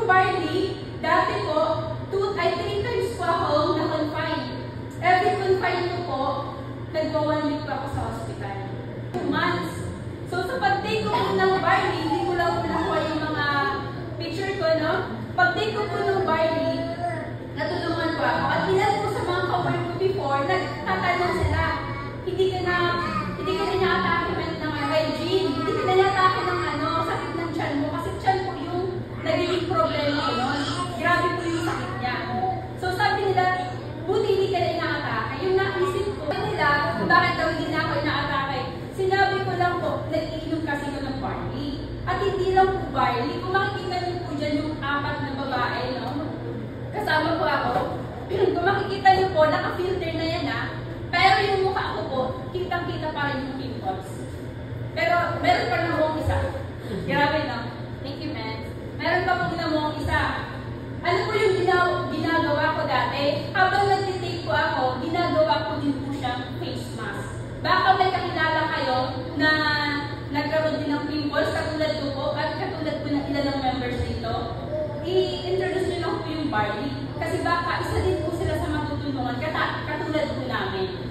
barley, dati po, 3 times po ako na-confine. Every confine ko po, nagwa 1 week pa ako sa hospital. 2 months. So sa pag-take ko po ng barley, hindi ko lang po nakuha yung mga picture ko, no? Pag-take ko po ng barley, natulungan ko ako. At ilan po sa mga ka-work ko before, nagtatanong sila, hindi ka na atake ng hygiene, hindi ka na atake ng sakit ng tiyan mo, kasi tiyan po yung nagiging problema ko nun. Grabe po yung sakit niya. So sabi nila, buti hindi ka na inaatake. Yung naisip ko nila, bakit daw hindi na ako inaatake? Sinabi ko lang po, nag-iinom kasi ko ng barley. At hindi lang po barley. Kung makikita niyo po dyan yung 4 na babae, no? Kasama po ako. Kung makikita niyo po, naka-filter na yan, ha? Pero yung mukha ko po, kitang-kita pa rin yung pimples. Pero meron pa namuong isa. Grabe, no? Thank you, man. Meron pa pong namuong isa. Ano po yung ginagawa ko dati? Habang nag-take po ako, ginagawa ko din po siyang face mask. Baka may kakilala kayo na nagkaroon din ng pimples, katulad ko po, at katulad po ng ilan ng members dito. I-introduce nyo lang po yung barley. Kasi baka isa din po sila sa matutulungan, katulad po namin.